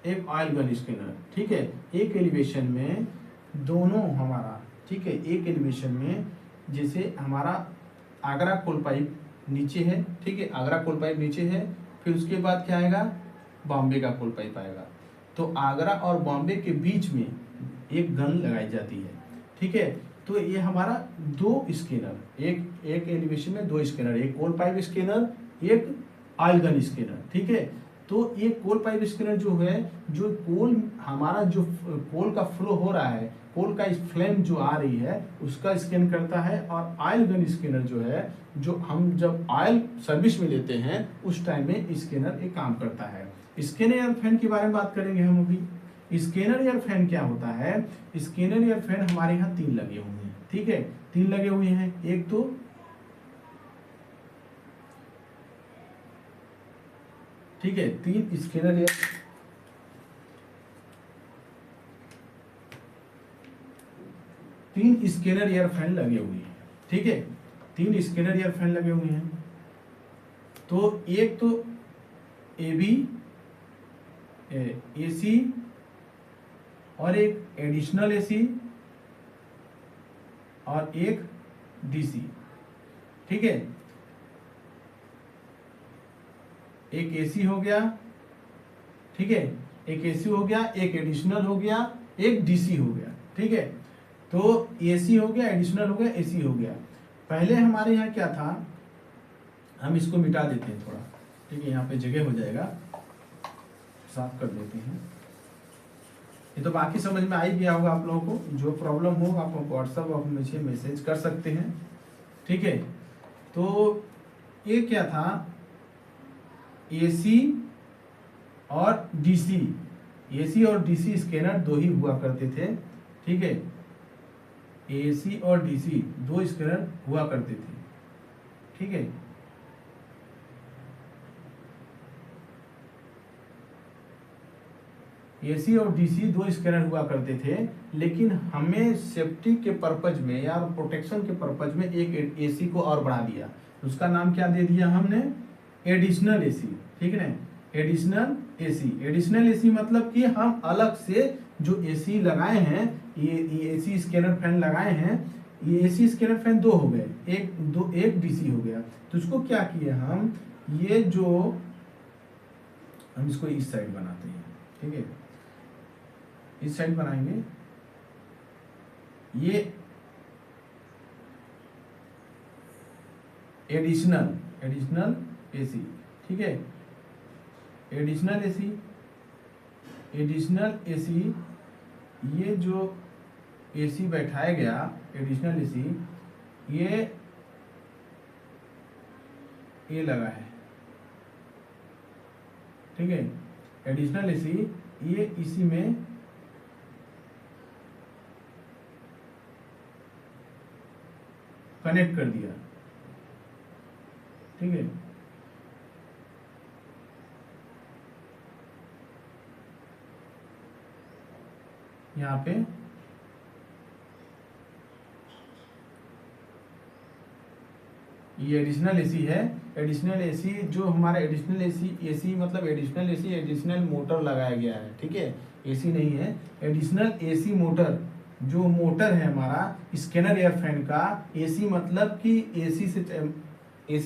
एक oil gun scanner, ठीक है। एक एलिवेशन में दोनों हमारा, ठीक है, एक एलिवेशन में जैसे हमारा आगरा कोल पाइप नीचे है, ठीक है, आगरा कोल पाइप नीचे है, फिर उसके बाद क्या आएगा, बॉम्बे का कोल पाइप आएगा। तो आगरा और बॉम्बे के बीच में एक गन लगाई जाती है, ठीक है। तो ये हमारा दो स्कैनर, एक एलिवेशन में दो स्कैनर, एक कोल पाइप स्कैनर, एक ऑयल गन स्कैनर, ठीक है। तो ये कोल पाइप स्कैनर जो है, जो कोल हमारा जो कोल का फ्लो हो रहा है, कोल का फ्लेम जो आ रही है उसका स्कैन करता है। और ऑयल गन स्कैनर जो है, जो हम जब ऑयल सर्विस में लेते हैं उस टाइम में स्कैनर एक काम करता है। स्कैनर एयर फैन के बारे में बात करेंगे हम अभी। स्कैनर एयर फैन क्या होता है, स्कैनर एयर फैन हमारे यहाँ 3 लगे हुए हैं, ठीक है, 3 लगे हुए हैं। एक तो ठीक है, 3 scanner air, 3 scanner air fan लगे हुए हैं, ठीक है, 3 स्कैनर एयर फैन लगे हुए हैं। तो एक तो AB AC और एक एडिशनल AC और एक DC, ठीक है। एक AC हो गया, ठीक है, एक AC हो गया, एक एडिशनल हो गया, एक DC हो गया, ठीक है। तो AC हो गया, एडिशनल हो गया, AC हो गया। पहले हमारे यहाँ क्या था, हम इसको मिटा देते हैं थोड़ा, ठीक है, यहाँ पे जगह हो जाएगा, साफ कर देते हैं। ये तो बाकी समझ में आ ही गया होगा आप लोगों को। जो प्रॉब्लम हो आप व्हाट्सएप और मुझे मैसेज कर सकते हैं, ठीक है। तो ये क्या था, AC और DC, AC और DC स्कैनर 2 ही हुआ करते थे, ठीक है। AC और DC 2 स्कैनर हुआ करते थे, ठीक है। AC और DC 2 स्कैनर हुआ करते थे, लेकिन हमें सेफ्टी के पर्पज में या प्रोटेक्शन के पर्पज में एक AC को और बढ़ा दिया। उसका नाम क्या दे दिया हमने, एडिशनल AC, ठीक है ना, एडिशनल AC। एडिशनल AC मतलब कि हम अलग से जो AC लगाए हैं, ये AC स्कैनर फैन लगाए हैं, ये AC स्कैनर फैन 2 हो गए, एक DC हो गया। तो उसको क्या किए हम, ये जो हम इसको इस साइड बनाते हैं, ठीक है, इस साइड बनाएंगे, ये एडिशनल AC, ठीक है, एडिशनल AC, ये जो AC बैठाया गया एडिशनल AC, ये लगा है, ठीक है। एडिशनल AC ये इसी में कनेक्ट कर दिया, ठीक है। यहाँ पे ये एडिशनल AC है। एडिशनल AC जो हमारा एडिशनल AC मतलब एडिशनल AC एडिशनल मोटर लगाया गया है, ठीक है, AC नहीं है, एडिशनल AC मोटर, जो मोटर है हमारा स्कैनर एयर फैन का। AC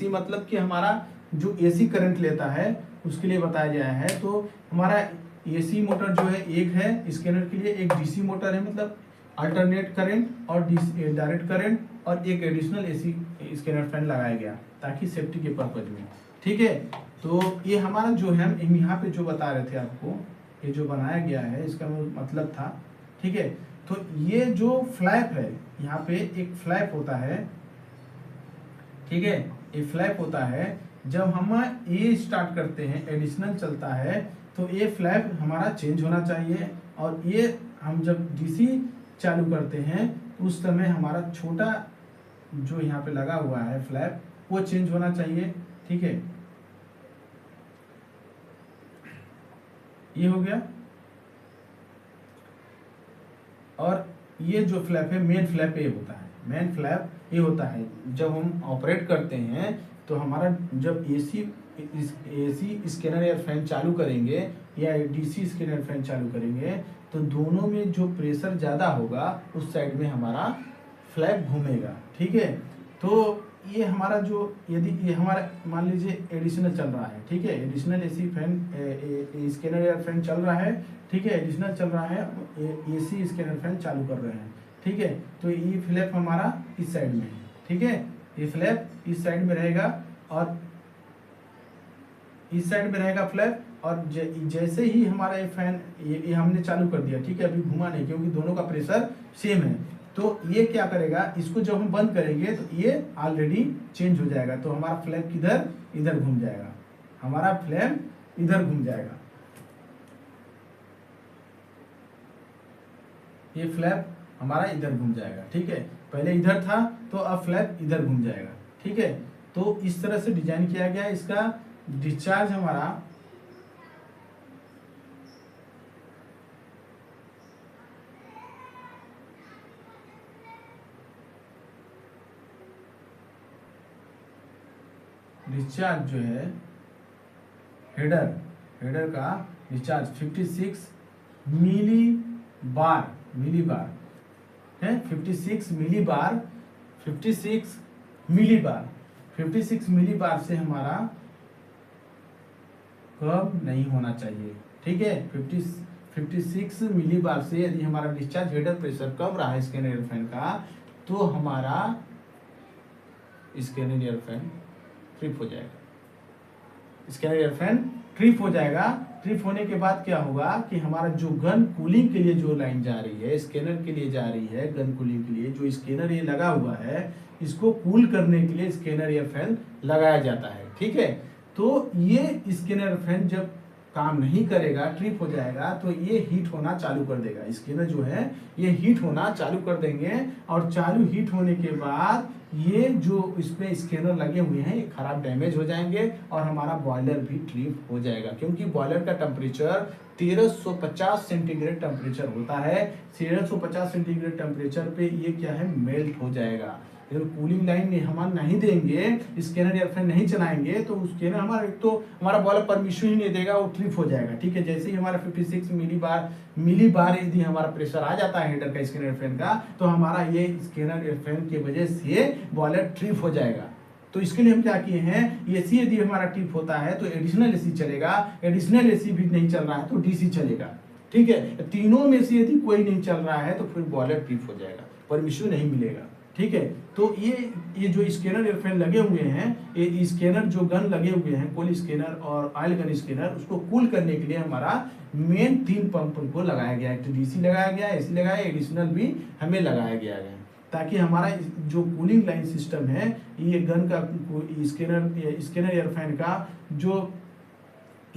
मतलब कि हमारा जो AC करंट लेता है उसके लिए बताया गया है। तो हमारा AC मोटर जो है एक है स्कैनर के लिए, एक DC मोटर है मतलब अल्टरनेट करंट और डायरेक्ट करंट, और एक एडिशनल AC स्कैनर फैन लगाया गया ताकि सेफ्टी के पर्पज में, ठीक है। तो ये हमारा जो है हम यहाँ पे जो बता रहे थे आपको, ये जो बनाया गया है इसका मतलब था, ठीक है। तो ये जो फ्लैप है, यहाँ पे एक फ्लैप होता है, ठीक है, ये फ्लैप होता है। जब हम ये स्टार्ट करते हैं, एडिशनल चलता है, तो ये फ्लैप हमारा चेंज होना चाहिए। और ये हम जब DC चालू करते हैं उस समय हमारा छोटा जो यहाँ पे लगा हुआ है फ्लैप, वो चेंज होना चाहिए, ठीक है। ये हो गया। और ये जो फ्लैप है, मेन फ्लैप ये होता है, मेन फ्लैप ये होता है। जब हम ऑपरेट करते हैं तो हमारा जब AC एसी स्कैनर या फैन चालू करेंगे या डीसी स्कैनर फैन चालू करेंगे तो दोनों में जो प्रेशर ज़्यादा होगा उस साइड में हमारा फ्लैप घूमेगा। ठीक है, तो ये हमारा जो यदि ये हमारा मान लीजिए एडिशनल चल रहा है, ठीक है, additional AC fan scanner air fan चल रहा है, ठीक है, एडिशनल चल रहा है, एसी स्कैनर फैन चालू कर रहे हैं, ठीक है, तो ये फ्लैप हमारा इस साइड में है, ठीक है, ये फ्लैप इस साइड में रहेगा और इस साइड में रहेगा फ्लैप और जैसे ही हमारा ये फैन ये हमने चालू कर दिया, ठीक है, अभी घुमा नहीं क्योंकि दोनों का प्रेशर सेम है, तो ये क्या करेगा, इसको जब हम बंद करेंगे तो ये ऑलरेडी चेंज हो जाएगा, तो हमारा फ्लैप किधर इधर घूम जाएगा, हमारा फ्लैप इधर घूम जाएगा, ये फ्लैप हमारा इधर घूम जाएगा। ठीक है, पहले इधर था तो अब फ्लैप इधर घूम जाएगा। ठीक है, तो इस तरह से डिजाइन किया गया है। इसका डिस्चार्ज हमारा डिस्चार्ज जो है हेडर का डिस्चार्ज 56 मिली बार है, 56 मिली बार से हमारा कम नहीं होना चाहिए। ठीक है, 56 मिली बार से यदि हमारा डिस्चार्ज हेडर प्रेशर कम रहा है स्कैनर एयर फैन का, तो हमारा स्कैनर एयर फैन ट्रिप हो जाएगा। स्कैनर एयर फैन ट्रिप हो जाएगा। ट्रिप होने के बाद क्या होगा कि हमारा जो गन कूलिंग के लिए जो लाइन जा रही है, स्कैनर के लिए जा रही है, गन कूलिंग के लिए जो स्कैनर ये लगा हुआ है, इसको कूल करने के लिए स्कैनर एयर फैन लगाया जाता है। ठीक है, तो ये स्कैनर फैन जब काम नहीं करेगा, ट्रिप हो जाएगा, तो ये हीट होना चालू कर देगा। स्कैनर जो है ये हीट होना चालू कर देंगे और चालू हीट होने के बाद ये जो इसमें स्कैनर लगे हुए हैं ये खराब डैमेज हो जाएंगे और हमारा बॉयलर भी ट्रिप हो जाएगा, क्योंकि बॉयलर का टेम्परेचर 1350 सेंटीग्रेड टेम्परेचर होता है। 1350 सेंटीग्रेड टेम्परेचर पे ये क्या है, मेल्ट हो जाएगा। जब कूलिंग लाइन हम नहीं देंगे, स्कैनर एयर फैन नहीं चलाएंगे, तो स्कैनर हमारा एक तो हमारा बॉयलर परमिशन ही नहीं देगा, वो ट्रिप हो जाएगा। ठीक है, जैसे ही हमारा 56 मिली बार यदि हमारा प्रेशर आ जाता है हेडर का स्कैनर एयर फैन का, तो हमारा ये स्कैनर एयर फैन की वजह से बॉयलर ट्रिप हो जाएगा। तो इसके लिए हम क्या किए हैं, एसी यदि हमारा ट्रिप होता है तो एडिशनल एसी चलेगा, एडिशनल एसी भी नहीं चल रहा है तो डीसी चलेगा। ठीक है, तीनों में से यदि कोई नहीं चल रहा है तो फिर बॉयलर ट्रिप हो जाएगा, परमिशन नहीं मिलेगा। ठीक है, तो ये जो स्कैनर एयर फैन लगे हुए हैं, ये स्कैनर जो गन लगे हुए हैं, कोल स्कैनर और ऑयल गन स्कैनर, उसको कूल करने के लिए हमारा मेन 3 पंप को लगाया गया है। डीसी लगाया गया है, एसी लगाया है, एडिशनल भी हमें लगाया गया है, ताकि हमारा जो कूलिंग लाइन सिस्टम है, ये गन का स्कैनर एयर फैन का जो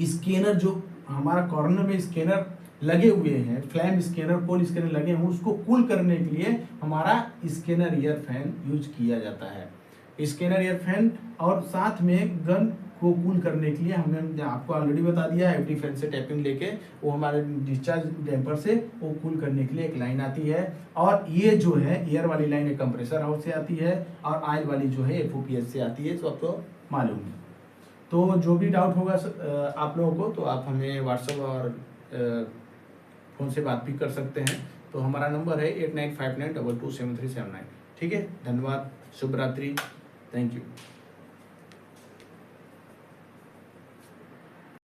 स्कैनर जो हमारा कॉर्नर में स्कैनर लगे हुए हैं, फ्लैम स्कैनर, कोल स्कैनर लगे हैं, उसको कूल करने के लिए हमारा स्कैनर एयर फैन यूज किया जाता है। स्कैनर एयर फैन और साथ में गन को कूल करने के लिए हमने आपको ऑलरेडी बता दिया है, एफडी फैन से टैपिंग लेके वो हमारे डिस्चार्ज डैम्पर से वो कूल करने के लिए एक लाइन आती है, और ये जो है एयर वाली लाइन एक कंप्रेसर हाउस से आती है और ऑयल वाली जो है एफओपीएस से आती है, तो आपको मालूम है। तो जो भी डाउट होगा आप लोगों को, तो आप हमें व्हाट्सएप और फ़ोन से बात भी कर सकते हैं। तो हमारा नंबर है 8959227379। ठीक है, धन्यवाद, शुभ रात्रि, थैंक यू।